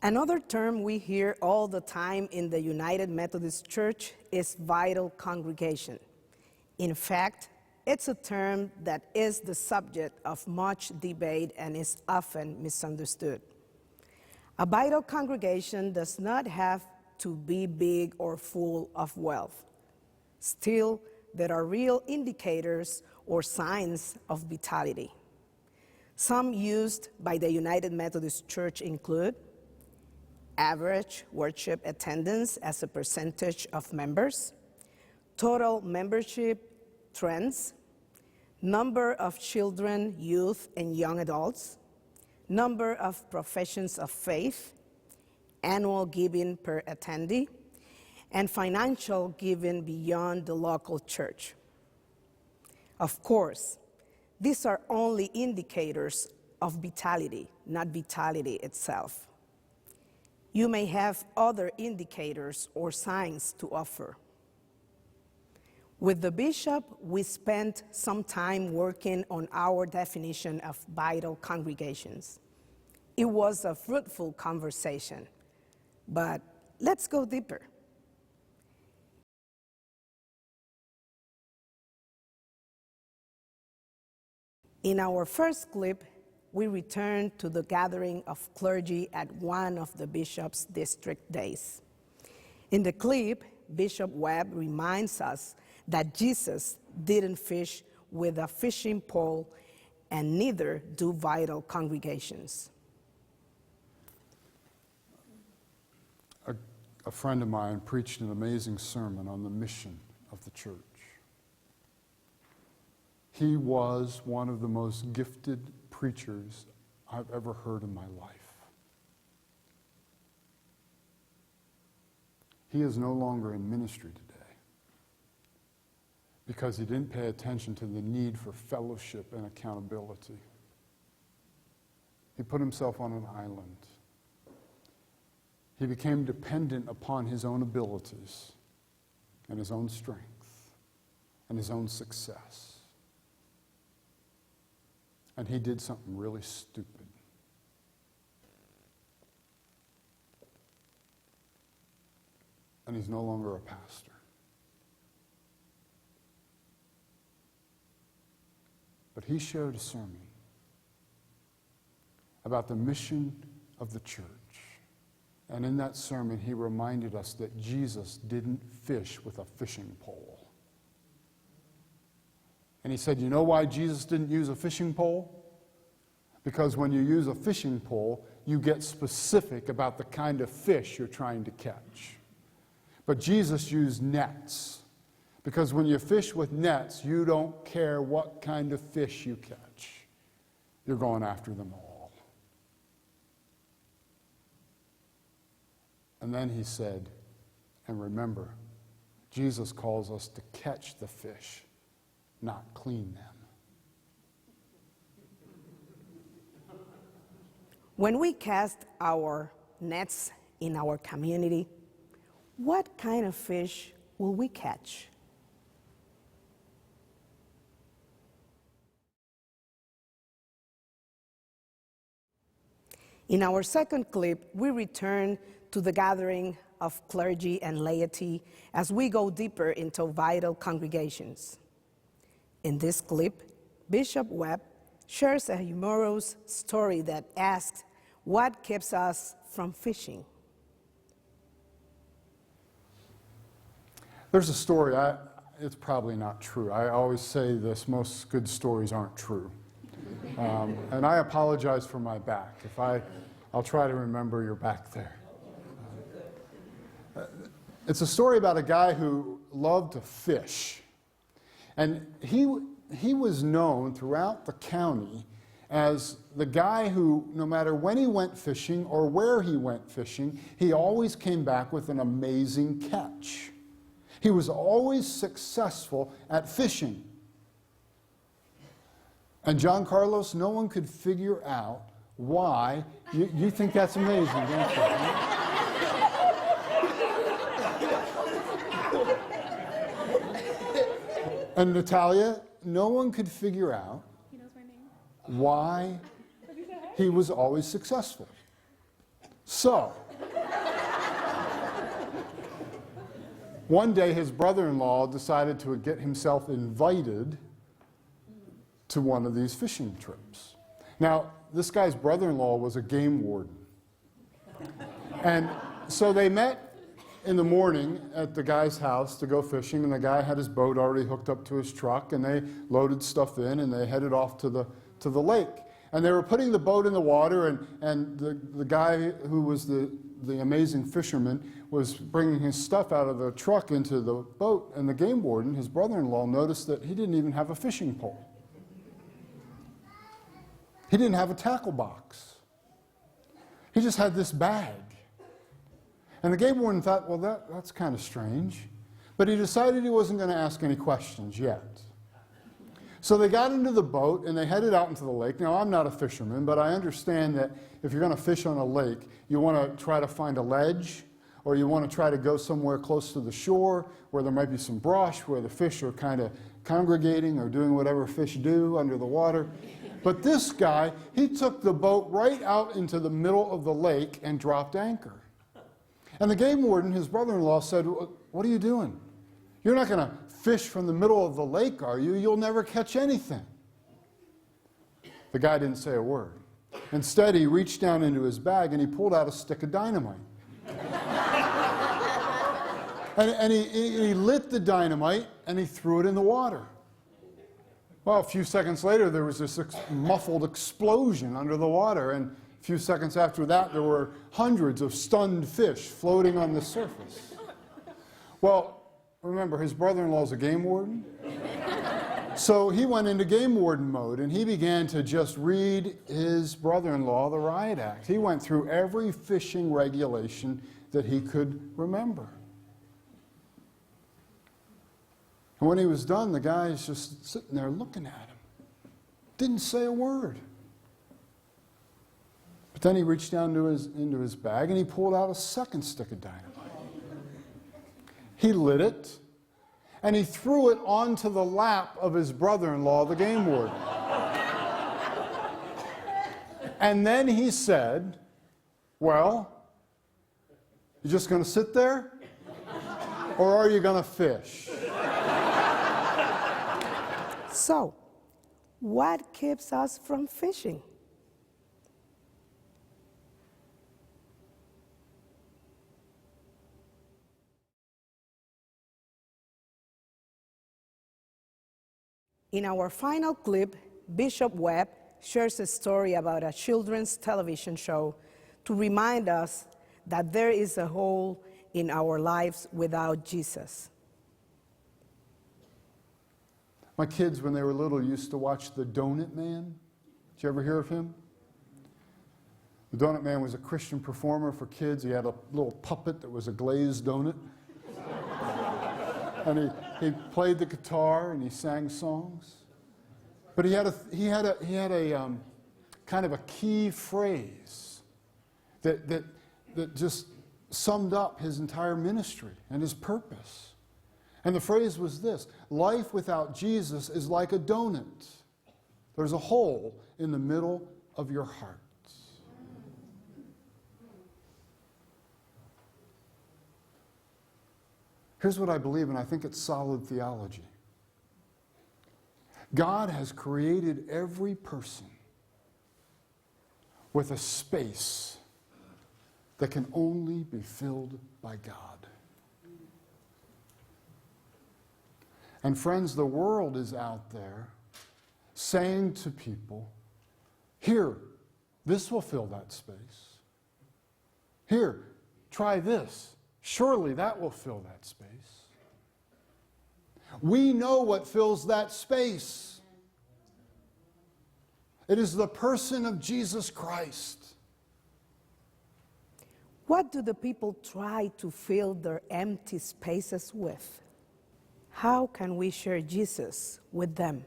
Another term we hear all the time in the United Methodist Church is vital congregation. In fact, it's a term that is the subject of much debate and is often misunderstood. A vital congregation does not have to be big or full of wealth. Still, there are real indicators or signs of vitality. Some used by the United Methodist Church include average worship attendance as a percentage of members, total membership trends, number of children, youth, and young adults, number of professions of faith, annual giving per attendee, and financial giving beyond the local church. Of course, these are only indicators of vitality, not vitality itself. You may have other indicators or signs to offer. With the bishop, we spent some time working on our definition of vital congregations. It was a fruitful conversation, but let's go deeper. In our first clip, we returned to the gathering of clergy at one of the bishop's district days. In the clip, Bishop Webb reminds us that Jesus didn't fish with a fishing pole, and neither do vital congregations. A friend of mine preached an amazing sermon on the mission of the church. He was one of the most gifted preachers I've ever heard in my life. He is no longer in ministry today because he didn't pay attention to the need for fellowship and accountability. He put himself on an island. He became dependent upon his own abilities and his own strength and his own success. And he did something really stupid. And he's no longer a pastor. But he showed a sermon about the mission of the church. And in that sermon, he reminded us that Jesus didn't fish with a fishing pole. And he said, you know why Jesus didn't use a fishing pole? Because when you use a fishing pole, you get specific about the kind of fish you're trying to catch. But Jesus used nets. Because when you fish with nets, you don't care what kind of fish you catch. You're going after them all. And then he said, and remember, Jesus calls us to catch the fish, not clean them. When we cast our nets in our community, what kind of fish will we catch? In our second clip, we return to the gathering of clergy and laity as we go deeper into vital congregations. In this clip, Bishop Webb shares a humorous story that asks, what keeps us from fishing? There's a story, it's probably not true. I always say this, most good stories aren't true. And I apologize for my back. I'll try to remember your back there. It's a story about a guy who loved to fish. And he was known throughout the county as the guy who, no matter when he went fishing or where he went fishing, he always came back with an amazing catch. He was always successful at fishing. And John Carlos, no one could figure out why. You think that's amazing, don't you? And Natalia, no one could figure out why he was always successful. So, one day his brother-in-law decided to get himself invited to one of these fishing trips. Now, this guy's brother-in-law was a game warden. And so they met in the morning at the guy's house to go fishing, and the guy had his boat already hooked up to his truck, and they loaded stuff in, and they headed off to the lake. And they were putting the boat in the water, and the guy who was the amazing fisherman was bringing his stuff out of the truck into the boat, and the game warden, his brother-in-law, noticed that he didn't even have a fishing pole. He didn't have a tackle box. He just had this bag. And the game warden thought, well, that's kind of strange. But he decided he wasn't going to ask any questions yet. So they got into the boat and they headed out into the lake. Now, I'm not a fisherman, but I understand that if you're going to fish on a lake, you want to try to find a ledge, or you want to try to go somewhere close to the shore where there might be some brush, where the fish are kind of congregating or doing whatever fish do under the water. But this guy, he took the boat right out into the middle of the lake and dropped anchor. And the game warden, his brother-in-law, said, what are you doing? You're not going to fish from the middle of the lake, are you? You'll never catch anything. The guy didn't say a word. Instead, he reached down into his bag and he pulled out a stick of dynamite. and he lit the dynamite and he threw it in the water. Well, a few seconds later, there was this muffled explosion under the water, and a few seconds after that, there were hundreds of stunned fish floating on the surface. Well, remember, his brother-in-law's a game warden. So he went into game warden mode, and he began to just read his brother-in-law the riot act. He went through every fishing regulation that he could remember. And when he was done, the guy's just sitting there looking at him. Didn't say a word. But then he reached down into his bag and he pulled out a second stick of dynamite. He lit it and he threw it onto the lap of his brother-in-law, the game warden. And then he said, well, you just going to sit there? Or are you going to fish? So, what keeps us from fishing? In our final clip, Bishop Webb shares a story about a children's television show to remind us that there is a hole in our lives without Jesus. My kids, when they were little, used to watch The Donut Man. Did you ever hear of him? The Donut Man was a Christian performer for kids. He had a little puppet that was a glazed donut. And he played the guitar and he sang songs. But he had a kind of a key phrase that just summed up his entire ministry and his purpose. And the phrase was this: life without Jesus is like a donut. There's a hole in the middle of your heart. Here's what I believe, and I think it's solid theology. God has created every person with a space that can only be filled by God. And friends, the world is out there saying to people, here, this will fill that space. Here, try this. Surely that will fill that space. We know what fills that space. It is the person of Jesus Christ. What do the people try to fill their empty spaces with? How can we share Jesus with them?